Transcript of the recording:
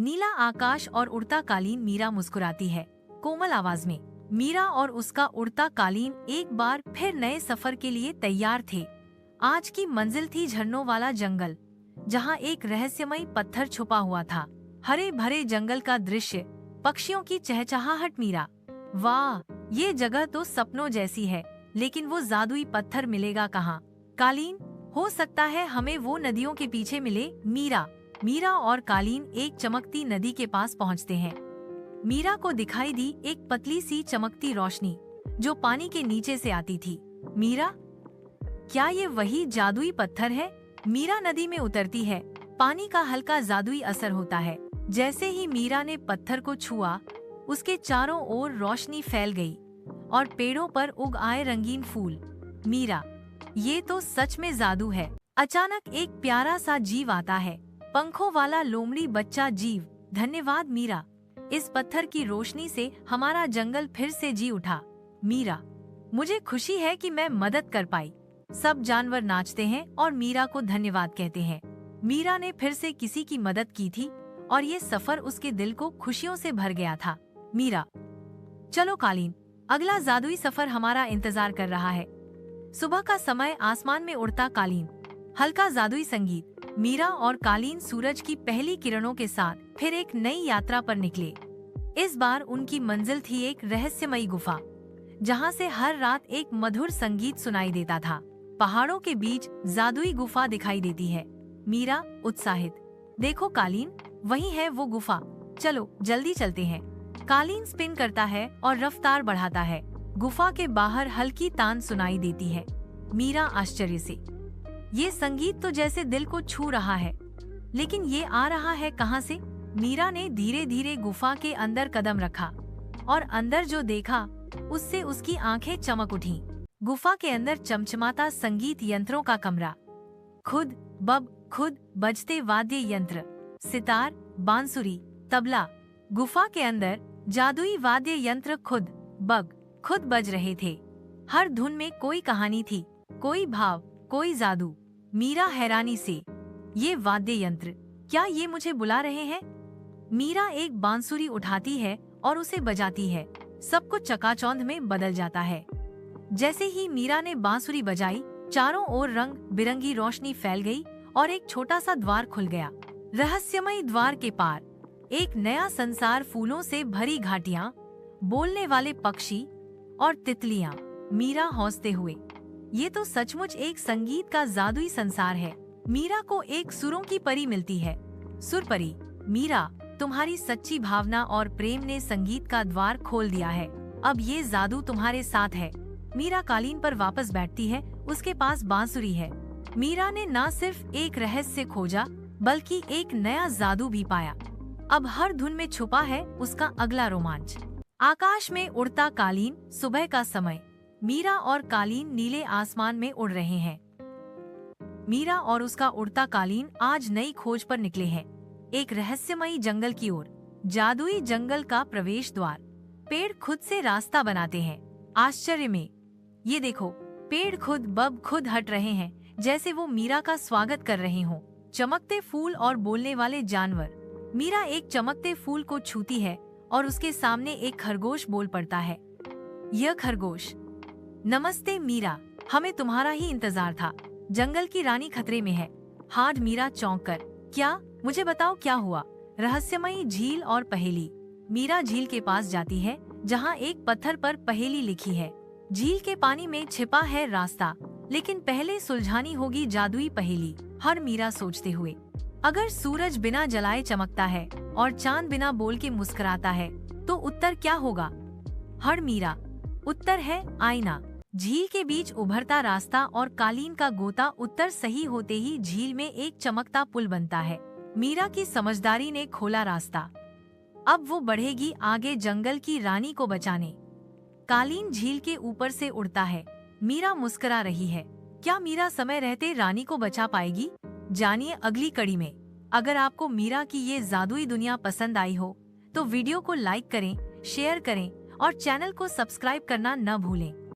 नीला आकाश और उड़ता कालीन। मीरा मुस्कुराती है कोमल आवाज में। मीरा और उसका उड़ता कालीन एक बार फिर नए सफर के लिए तैयार थे। आज की मंजिल थी झरनों वाला जंगल, जहाँ एक रहस्यमयी पत्थर छुपा हुआ था। हरे भरे जंगल का दृश्य, पक्षियों की चहचहाहट। मीरा, वाह, ये जगह तो सपनों जैसी है, लेकिन वो जादुई पत्थर मिलेगा कहाँ? कालीन, हो सकता है हमें वो नदियों के पीछे मिले। मीरा और कालीन एक चमकती नदी के पास पहुँचते हैं। मीरा को दिखाई दी एक पतली सी चमकती रोशनी जो पानी के नीचे से आती थी। मीरा, क्या ये वही जादुई पत्थर है? मीरा नदी में उतरती है। पानी का हल्का जादुई असर होता है। जैसे ही मीरा ने पत्थर को छुआ, उसके चारों ओर रोशनी फैल गई और पेड़ों पर उग आए रंगीन फूल। मीरा, ये तो सच में जादू है। अचानक एक प्यारा सा जीव आता है, पंखों वाला लोमड़ी बच्चा जीव। धन्यवाद मीरा, इस पत्थर की रोशनी से हमारा जंगल फिर से जी उठा। मीरा, मुझे खुशी है कि मैं मदद कर पाई। सब जानवर नाचते हैं और मीरा को धन्यवाद कहते हैं। मीरा ने फिर से किसी की मदद की थी और ये सफर उसके दिल को खुशियों से भर गया था। मीरा, चलो कालीन, अगला जादुई सफर हमारा इंतजार कर रहा है। सुबह का समय, आसमान में उड़ता कालीन, हल्का जादुई संगीत। मीरा और कालीन सूरज की पहली किरणों के साथ फिर एक नई यात्रा पर निकले। इस बार उनकी मंजिल थी एक रहस्यमयी गुफा, जहाँ से हर रात एक मधुर संगीत सुनाई देता था। पहाड़ों के बीच जादुई गुफा दिखाई देती है। मीरा उत्साहित, देखो कालीन, वही है वो गुफा, चलो जल्दी चलते हैं। कालीन स्पिन करता है और रफ्तार बढ़ाता है। गुफा के बाहर हल्की तान सुनाई देती है। मीरा आश्चर्य से, ये संगीत तो जैसे दिल को छू रहा है, लेकिन ये आ रहा है कहाँ से? मीरा ने धीरे धीरे गुफा के अंदर कदम रखा और अंदर जो देखा उससे उसकी आंखें चमक उठीं। गुफा के अंदर चमचमाता संगीत यंत्रों का कमरा, खुद बजते वाद्य यंत्र, सितार, बांसुरी, तबला। गुफा के अंदर जादुई वाद्य यंत्र खुद बज रहे थे। हर धुन में कोई कहानी थी, कोई भाव, कोई जादू। मीरा हैरानी से, ये वाद्य यंत्र, क्या ये मुझे बुला रहे हैं? मीरा एक बांसुरी उठाती है और उसे बजाती है। सब कुछ चकाचौंध में बदल जाता है। जैसे ही मीरा ने बांसुरी बजाई, चारों ओर रंग बिरंगी रोशनी फैल गई और एक छोटा सा द्वार खुल गया। रहस्यमयी द्वार के पार एक नया संसार, फूलों से भरी घाटियां, बोलने वाले पक्षी और तितलियां। मीरा हौसते हुए, ये तो सचमुच एक संगीत का जादुई संसार है। मीरा को एक सुरों की परी मिलती है। सुर परी, मीरा, तुम्हारी सच्ची भावना और प्रेम ने संगीत का द्वार खोल दिया है। अब ये जादू तुम्हारे साथ है। मीरा कालीन पर वापस बैठती है, उसके पास बांसुरी है। मीरा ने न सिर्फ एक रहस्य खोजा, बल्कि एक नया जादू भी पाया। अब हर धुन में छुपा है उसका अगला रोमांच। आकाश में उड़ता कालीन। सुबह का समय, मीरा और कालीन नीले आसमान में उड़ रहे हैं। मीरा और उसका उड़ता कालीन आज नई खोज पर निकले हैं, एक रहस्यमयी जंगल की ओर। जादुई जंगल का प्रवेश द्वार। पेड़ खुद से रास्ता बनाते हैं। आश्चर्य में, ये देखो, पेड़ खुद हट रहे हैं, जैसे वो मीरा का स्वागत कर रहे हों। चमकते फूल और बोलने वाले जानवर। मीरा एक चमकते फूल को छूती है और उसके सामने एक खरगोश बोल पड़ता है। यह खरगोश, नमस्ते मीरा, हमें तुम्हारा ही इंतजार था। जंगल की रानी खतरे में है। हार्ड मीरा चौंक कर, क्या? मुझे बताओ क्या हुआ? रहस्यमयी झील और पहेली। मीरा झील के पास जाती है, जहाँ एक पत्थर पर पहेली लिखी है। झील के पानी में छिपा है रास्ता, लेकिन पहले सुलझानी होगी जादुई पहेली। हर मीरा सोचते हुए, अगर सूरज बिना जलाए चमकता है और चांद बिना बोल के मुस्कुराता है, तो उत्तर क्या होगा? हर मीरा, उत्तर है आईना। झील के बीच उभरता रास्ता और कालीन का गोता। उत्तर सही होते ही झील में एक चमकता पुल बनता है। मीरा की समझदारी ने खोला रास्ता। अब वो बढ़ेगी आगे जंगल की रानी को बचाने। कालीन झील के ऊपर से उड़ता है। मीरा मुस्कुरा रही है। क्या मीरा समय रहते रानी को बचा पाएगी? जानिए अगली कड़ी में। अगर आपको मीरा की ये जादुई दुनिया पसंद आई हो, तो वीडियो को लाइक करें, शेयर करें और चैनल को सब्सक्राइब करना न भूलें।